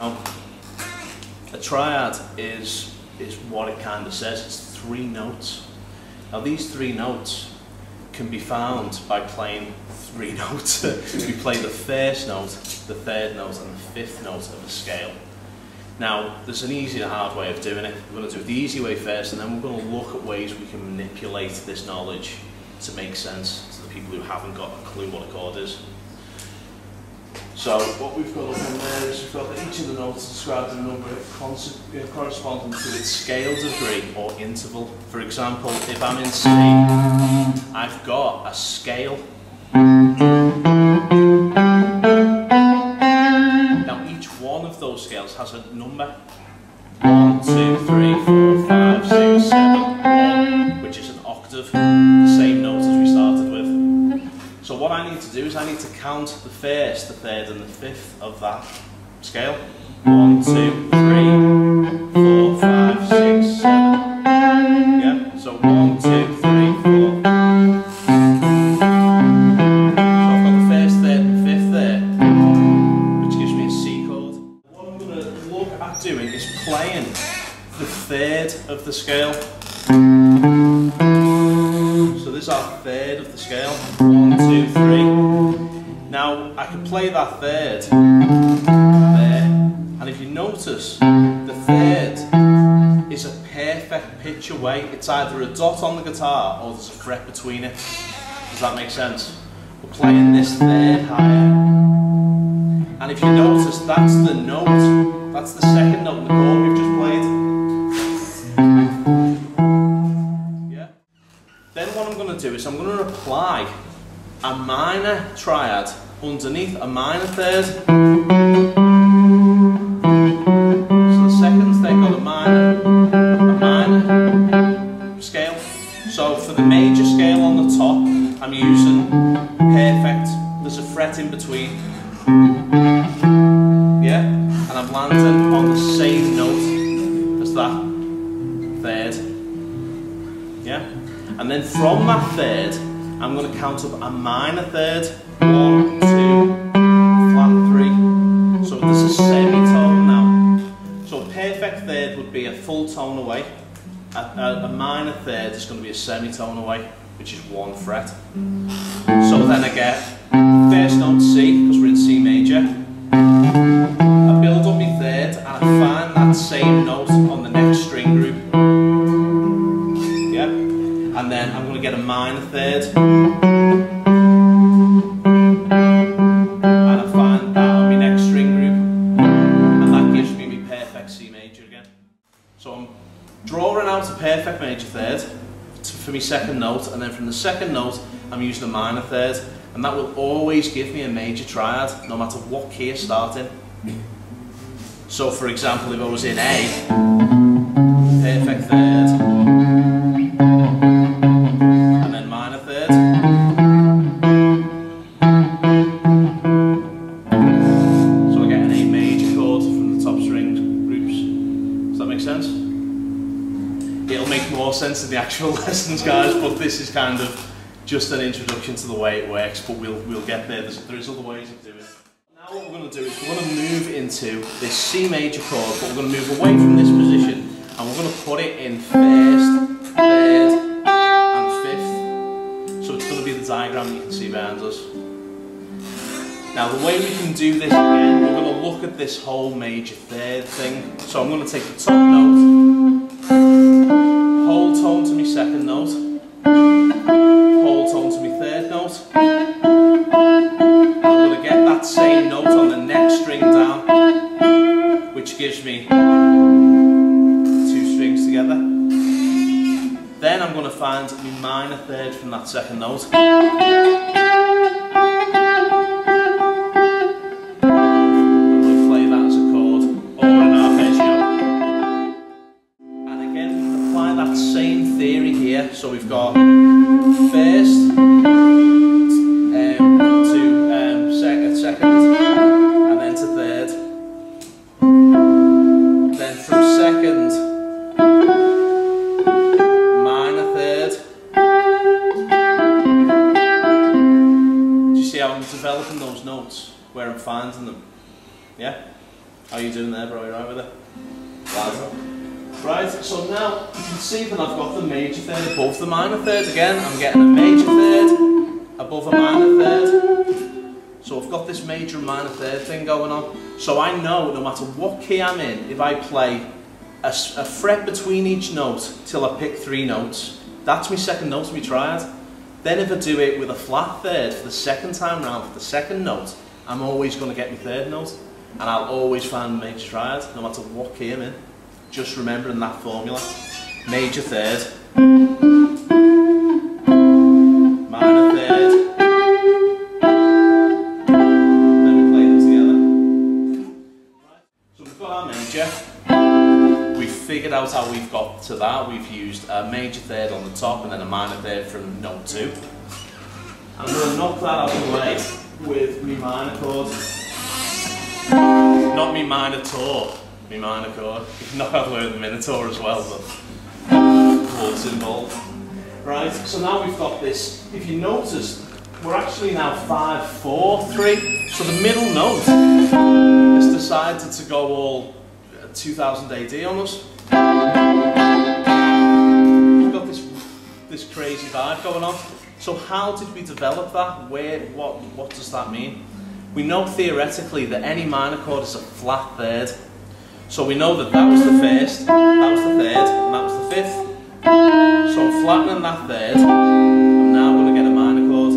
Now, a triad is what it kind of says. It's 3 notes. Now these 3 notes can be found by playing 3 notes. We play the first note, the 3rd note and the 5th note of a scale. Now there's an easy and hard way of doing it. We're going to do it the easy way first, and then we're going to look at ways we can manipulate this knowledge to make sense to the people who haven't got a clue what a chord is. So what we've got up in there is we've got that each of the notes describes a number corresponding to its scale degree or interval. For example, if I'm in C, I've got a scale. Now each one of those scales has a number. 1, 2, 3, 4, 5, 6, 7, 1, which is an octave, the same note as we started with. So what I need to do is I need to count the 1st, the 3rd and the 5th of that scale. 1, 2, 3, 4, 5, 6, 7. Yeah, so 1, 2, 3, 4. So I've got the 1st, 3rd and 5th there, which gives me a C chord. What I'm going to look at doing is playing the 3rd of the scale. So this is our 3rd of the scale. 1, 2, 3. Now I can play that 3rd there, and if you notice, the 3rd is a perfect pitch away. It's either a dot on the guitar or there's a fret between it. Does that make sense? We're playing this 3rd higher, and if you notice, that's the note. That's the 2nd note in the chord we've just played. Then what I'm going to do is I'm going to apply a minor triad underneath a minor 3rd. So the 2nds, they've got a minor scale. So for the major scale on the top, I'm using perfect. There's a fret in between. Yeah? And I'm landing on the same note as that 3rd. Yeah? And then from that 3rd, I'm going to count up a minor 3rd, 1, 2, flat 3. So there's a semitone now. So a perfect 3rd would be a full tone away. A minor 3rd is going to be a semitone away, which is 1 fret. So then I get 1st note C, because we're in C major. I build up my 3rd, and I find that same note on the next string group. And then I'm going to get a minor 3rd, and I find that on my next string group, and that gives me my perfect C major again. So I'm drawing out a perfect major 3rd for my 2nd note, and then from the 2nd note I'm using a minor 3rd, and that will always give me a major triad no matter what key I start in. So for example, if I was in A, perfect 3rd, sense of the actual lessons, guys, but this is kind of just an introduction to the way it works, but we'll get there. There's other ways of doing it. Now what we're going to do is we're going to move into this C major chord, but we're going to move away from this position and we're going to put it in 1st, 3rd and 5th. So it's going to be the diagram that you can see behind us. Now the way we can do this again, we're going to look at this whole major 3rd thing. So I'm going to take the top note, whole tone to my 2nd note, whole tone to my 3rd note. I'm going to get that same note on the next string down, which gives me 2 strings together. Then I'm going to find my minor 3rd from that 2nd note. So we've got 1st to 2nd, and then to 3rd. Then from 2nd, minor 3rd. Do you see how I'm developing those notes, where I'm finding them? Yeah? How are you doing there, bro? You right with it? Right, so now you can see that I've got the major third above the minor third again. I'm getting a major third above a minor third. So I've got this major and minor third thing going on. So I know no matter what key I'm in, if I play a fret between each note till I pick 3 notes, that's my second note of my triad. Then if I do it with a flat third for the second time round, for the second note, I'm always going to get my third note. And I'll always find the major triad, no matter what key I'm in. Just remembering that formula. Major third, minor third, then we play them together. So we've got our major, we've figured out how we've got to that. We've used a major third on the top and then a minor third from note 2. I'm going to knock that out of the way with my minor chord. Not me minor tour, me minor chord. You can knock out the way with the minotaur as well, but chords involved. Right, so now we've got this. If you notice, we're actually now 5, 4, 3. So the middle note has decided to go all 2000 AD on us. We've got this crazy vibe going on. So how did we develop that? What does that mean? We know theoretically that any minor chord is a flat third. So we know that that was the first, that was the third, and that was the fifth. So I'm flattening that third, I'm now going to get a minor chord.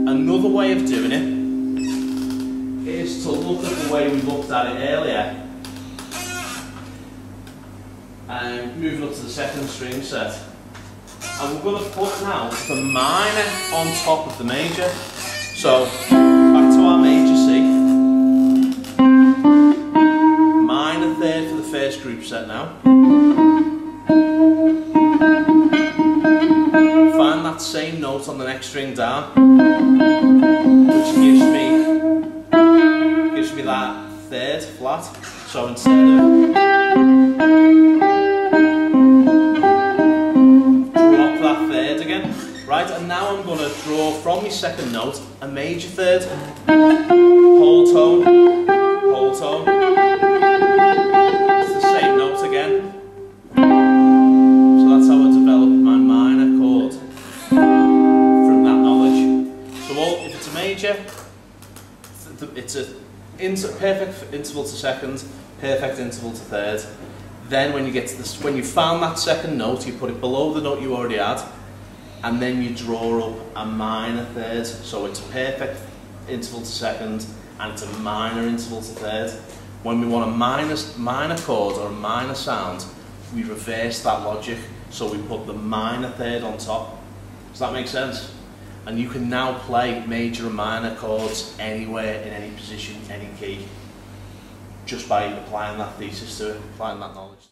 Another way of doing it is to look at the way we looked at it earlier. And moving up to the second string set. And we're going to put now the minor on top of the major. So, back to our major C. Minor third for the first group set now. Find that same note on the next string down, which gives me that third flat. So instead of drop that third again. Right, and now I'm going to draw from my second note a major third, whole tone, whole tone. It's the same note again. So that's how I develop my minor chord from that knowledge. So if it's a major, it's a perfect interval to second, perfect interval to third. Then when you get to this, when you found that second note, you put it below the note you already had. And then you draw up a minor third, so it's a perfect interval to second, and it's a minor interval to third. When we want a minor chord or a minor sound, we reverse that logic, so we put the minor third on top. Does that make sense? And you can now play major and minor chords anywhere, in any position, any key, just by applying that thesis to it, applying that knowledge.